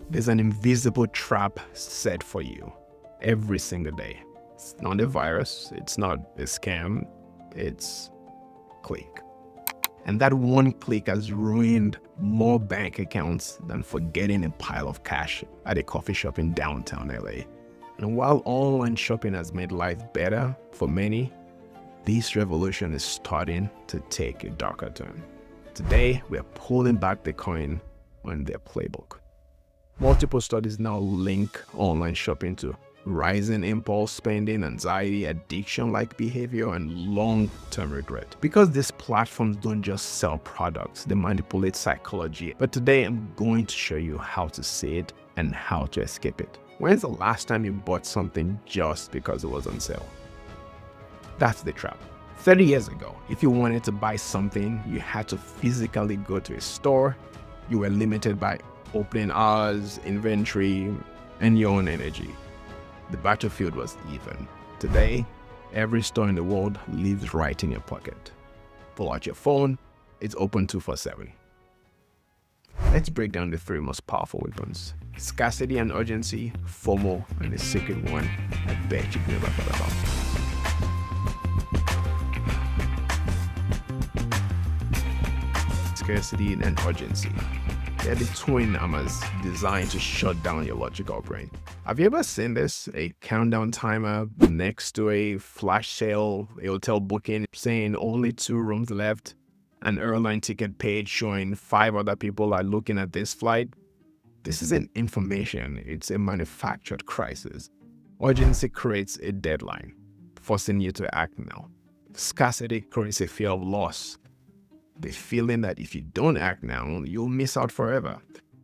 There's an invisible trap set for you every single day. It's not a virus, it's not a scam, it's click. And that one click has ruined more bank accounts than forgetting a pile of cash at a coffee shop in downtown LA. And while online shopping has made life better for many, this revolution is starting to take a darker turn. Today, we are pulling back the coin on their playbook. Multiple studies now link online shopping to rising impulse spending, anxiety, addiction-like behavior, and long-term regret. Because these platforms don't just sell products, they manipulate psychology. But today, I'm going to show you how to see it and how to escape it. When's the last time you bought something just because it was on sale? That's the trap. 30 years ago, if you wanted to buy something, you had to physically go to a store. You were limited by opening hours, inventory, and your own energy. The battlefield was even. Today, every store in the world lives right in your pocket. Pull out your phone, it's open 24/7. Let's break down the three most powerful weapons: scarcity and urgency, FOMO, and the secret one I bet you've never thought about. Scarcity and urgency. They're the twin hammers designed to shut down your logical brain. Have you ever seen this? A countdown timer next to a flash sale, a hotel booking saying only 2 rooms left, an airline ticket page showing 5 other people are looking at this flight. This isn't information, it's a manufactured crisis. Urgency creates a deadline, forcing you to act now. Scarcity creates a fear of loss, the feeling that if you don't act now, you'll miss out forever.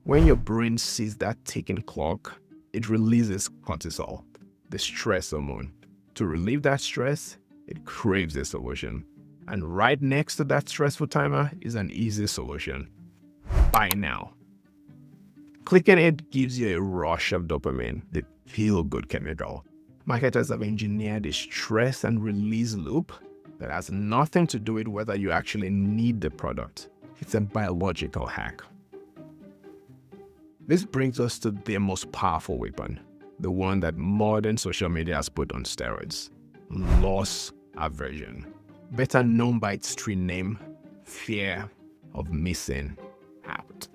When your brain sees that ticking clock, it releases cortisol, the stress hormone. To relieve that stress, it craves a solution. And right next to that stressful timer is an easy solution: buy now. Clicking it gives you a rush of dopamine, the feel-good chemical. Marketers have engineered a stress and release loop that has nothing to do with whether you actually need the product. It's a biological hack. This brings us to their most powerful weapon, the one that modern social media has put on steroids: loss aversion. Better known by its street name, fear of missing out.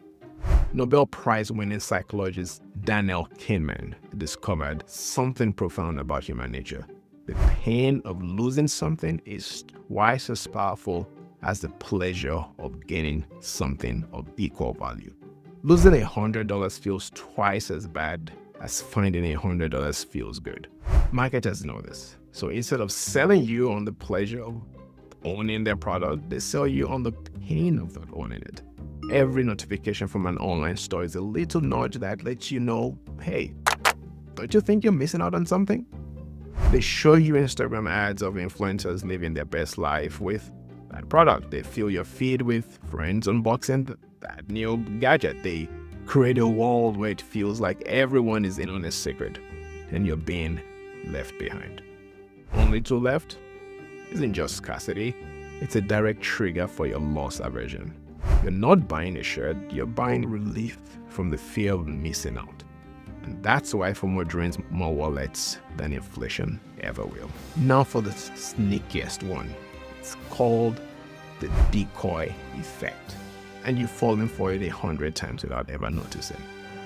Nobel Prize-winning psychologist Daniel Kahneman discovered something profound about human nature. The pain of losing something is twice as powerful as the pleasure of gaining something of equal value. Losing $100 feels twice as bad as finding $100 feels good. Marketers know this. So instead of selling you on the pleasure of owning their product, they sell you on the pain of not owning it. Every notification from an online store is a little nudge that lets you know, hey, don't you think you're missing out on something? They show you Instagram ads of influencers living their best life with that product. They fill your feed with friends unboxing that new gadget. They create a world where it feels like everyone is in on a secret and you're being left behind. Only two left isn't just scarcity, it's a direct trigger for your loss aversion. You're not buying a shirt, you're buying relief from the fear of missing out. And that's why FOMO drains more wallets than inflation ever will. Now for the sneakiest one. It's called the decoy effect. And you've fallen for it 100 times without ever noticing.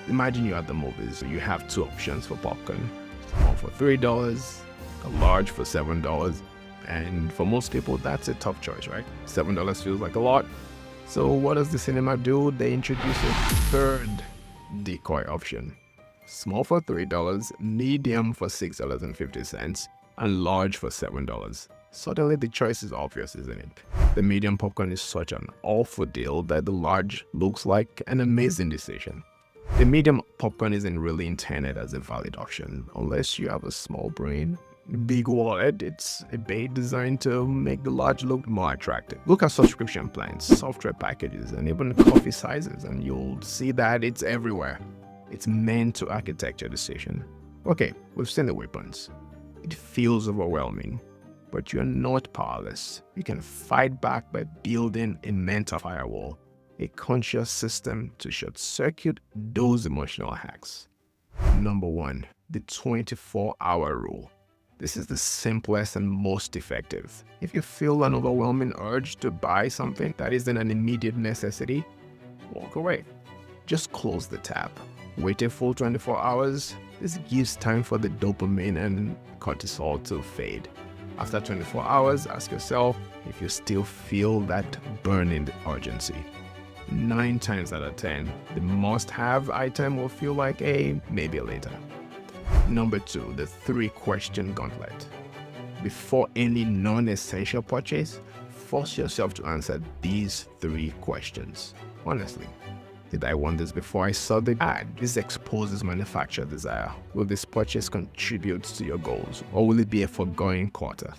Imagine you're at the movies. You have 2 options for popcorn. Small for $3, a large for $7. And for most people, that's a tough choice, right? $7 feels like a lot. So what does the cinema do? They introduce a third decoy option. Small for $3, medium for $6.50, and large for $7. Suddenly the choice is obvious, isn't it? The medium popcorn is such an awful deal that the large looks like an amazing decision. The medium popcorn isn't really intended as a valid option unless you have a small brain, big wallet. It's a bait designed to make the large look more attractive. Look at subscription plans, software packages, and even coffee sizes, and you'll see that it's everywhere. It's meant to architect your decision. Okay, we've seen the weapons. It feels overwhelming, but you're not powerless. You can fight back by building a mental firewall, a conscious system to short circuit those emotional hacks. Number 1, the 24-hour rule. This is the simplest and most effective. If you feel an overwhelming urge to buy something that isn't an immediate necessity, walk away. Just close the tab. Wait a full 24 hours. This gives time for the dopamine and cortisol to fade. After 24 hours, ask yourself if you still feel that burning urgency. 9 times out of 10, the must-have item will feel like a maybe later. Number 2, the 3-question gauntlet. Before any non-essential purchase, force yourself to answer these 3 questions. Honestly, did I want this before I saw the ad? This exposes manufacturer desire. Will this purchase contribute to your goals, or will it be a foregone quarter?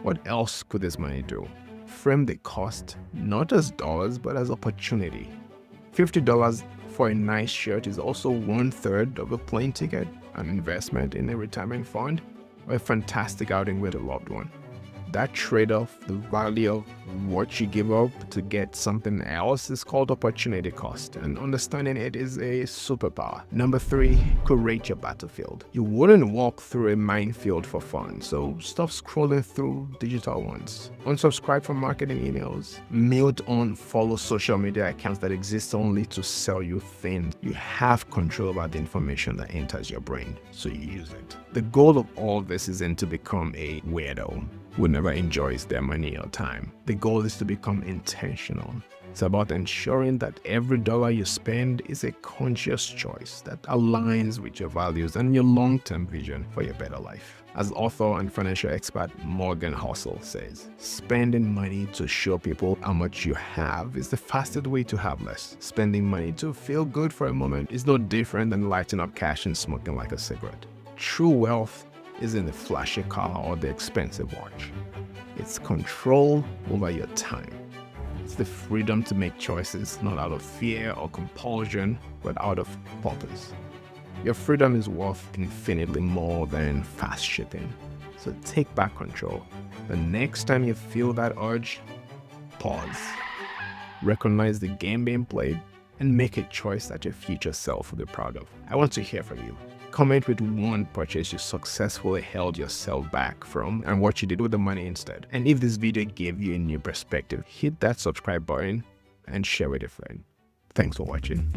What else could this money do? Frame the cost not as dollars but as opportunity. $50 for a nice shirt is also 1/3 of a plane ticket, an investment in a retirement fund, or a fantastic outing with a loved one. That trade-off, the value of what you give up to get something else, is called opportunity cost, and understanding it is a superpower. Number 3, curate your battlefield. You wouldn't walk through a minefield for fun, so stop scrolling through digital ones. Unsubscribe from marketing emails. Mute on follow social media accounts that exist only to sell you things. You have control over the information that enters your brain, so you use it. The goal of all this isn't to become a weirdo who never enjoys their money or time. The goal is to become intentional. It's about ensuring that every dollar you spend is a conscious choice that aligns with your values and your long-term vision for your better life. As author and financial expert Morgan Housel says, spending money to show people how much you have is the fastest way to have less. Spending money to feel good for a moment is no different than lighting up cash and smoking like a cigarette. True wealth isn't the flashy car or the expensive watch. It's control over your time. It's the freedom to make choices not out of fear or compulsion, but out of purpose. Your freedom is worth infinitely more than fast shipping. So take back control. The next time you feel that urge, pause. Recognize the game being played and make a choice that your future self will be proud of. I want to hear from you. Comment with one purchase you successfully held yourself back from and what you did with the money instead. And if this video gave you a new perspective, hit that subscribe button and share with a friend. Thanks for watching.